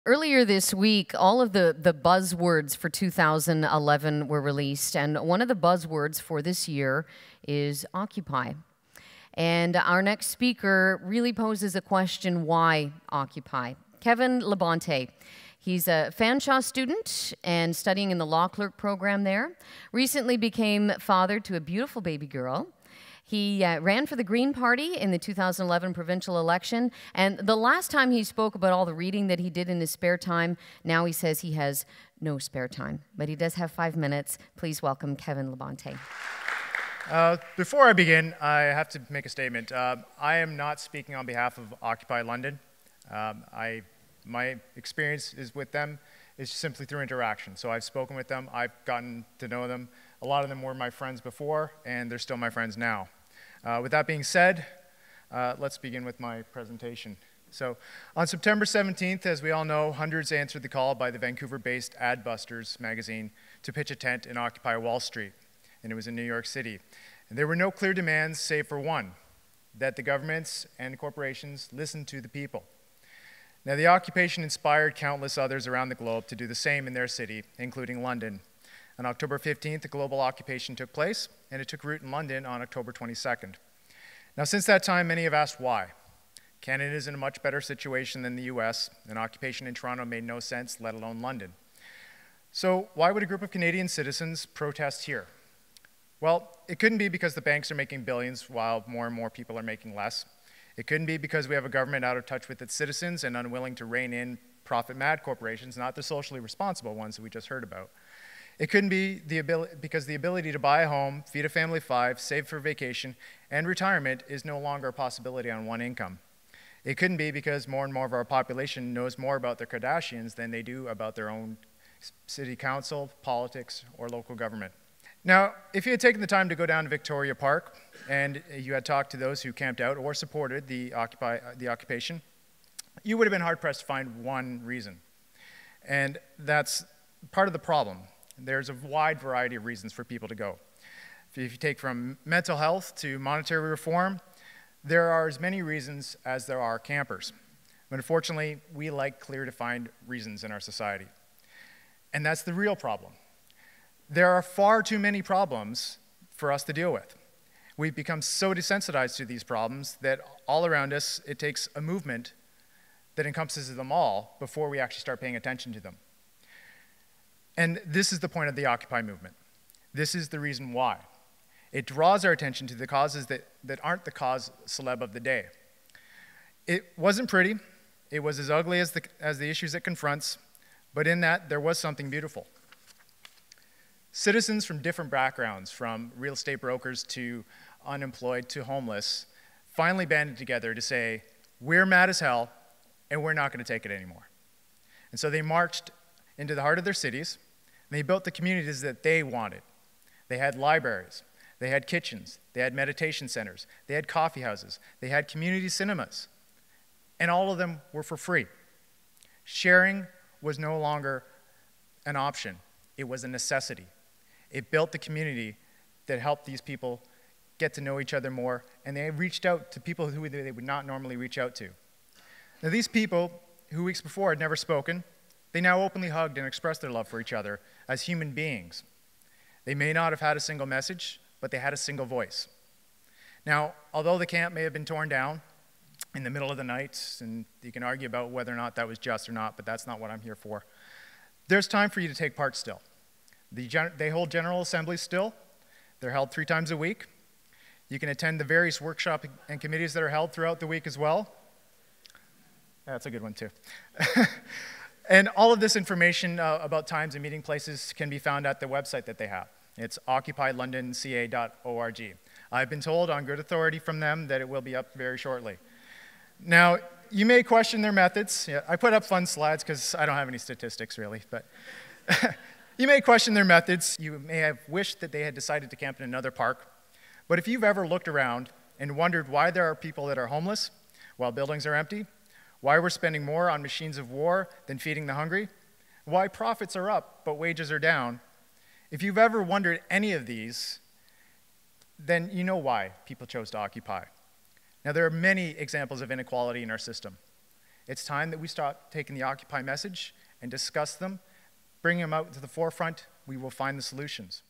Earlier this week, all of the buzzwords for 2011 were released, and one of the buzzwords for this year is Occupy. And our next speaker really poses a question, why Occupy? Kevin Labonte. He's a Fanshawe student and studying in the law clerk program there. Recently became father to a beautiful baby girl. He ran for the Green Party in the 2011 provincial election, and the last time he spoke about all the reading that he did in his spare time, now he says he has no spare time, but he does have 5 minutes. Please welcome Kevin Labonte. Before I begin, I have to make a statement. I am not speaking on behalf of Occupy London. My experience is with them is simply through interaction. So I've spoken with them, I've gotten to know them. A lot of them were my friends before, and they're still my friends now. With that being said, let's begin with my presentation. So on September 17th, as we all know, hundreds answered the call by the Vancouver-based Adbusters magazine to pitch a tent and occupy Wall Street, and it was in New York City. And there were no clear demands save for one, that the governments and the corporations listen to the people. Now, the occupation inspired countless others around the globe to do the same in their city, including London. On October 15th, the global occupation took place, and it took root in London on October 22nd. Now, since that time, many have asked why. Canada is in a much better situation than the US, and occupation in Toronto made no sense, let alone London. So why would a group of Canadian citizens protest here? Well, it couldn't be because the banks are making billions while more and more people are making less. It couldn't be because we have a government out of touch with its citizens and unwilling to rein in profit-mad corporations, not the socially responsible ones that we just heard about. It couldn't be because the ability to buy a home, feed a family of 5, save for vacation, and retirement is no longer a possibility on one income. It couldn't be because more and more of our population knows more about the Kardashians than they do about their own city council, politics, or local government. Now, if you had taken the time to go down to Victoria Park and you had talked to those who camped out or supported the occupation, you would have been hard-pressed to find one reason. And that's part of the problem. There's a wide variety of reasons for people to go. If you take from mental health to monetary reform, there are as many reasons as there are campers. But unfortunately, we like clear, defined reasons in our society. And that's the real problem. There are far too many problems for us to deal with. We've become so desensitized to these problems that all around us, it takes a movement that encompasses them all before we actually start paying attention to them. And this is the point of the Occupy movement. This is the reason why. It draws our attention to the causes that aren't the cause celeb of the day. It wasn't pretty. It was as ugly as the issues it confronts, but in that, there was something beautiful. Citizens from different backgrounds, from real estate brokers to unemployed to homeless, finally banded together to say, we're mad as hell, and we're not going to take it anymore. And so they marched into the heart of their cities, and they built the communities that they wanted. They had libraries, they had kitchens, they had meditation centers, they had coffee houses, they had community cinemas, and all of them were for free. Sharing was no longer an option, it was a necessity. It built the community that helped these people get to know each other more, and they reached out to people who they would not normally reach out to. Now, these people, who weeks before had never spoken, they now openly hugged and expressed their love for each other as human beings. They may not have had a single message, but they had a single voice. Now, although the camp may have been torn down in the middle of the night, and you can argue about whether or not that was just or not, but that's not what I'm here for, there's time for you to take part still. They hold general assemblies still. They're held 3 times a week. You can attend the various workshops and committees that are held throughout the week as well. That's a good one too. And all of this information about times and meeting places can be found at the website that they have. It's occupylondonca.org. I've been told on good authority from them that it will be up very shortly. Now, you may question their methods. Yeah, I put up fun slides because I don't have any statistics really, but you may question their methods. You may have wished that they had decided to camp in another park. But if you've ever looked around and wondered why there are people that are homeless while buildings are empty, why we're spending more on machines of war than feeding the hungry, why profits are up but wages are down, if you've ever wondered any of these, then you know why people chose to occupy. Now, there are many examples of inequality in our system. It's time that we stop taking the Occupy message and discuss them, bring them out to the forefront. We will find the solutions.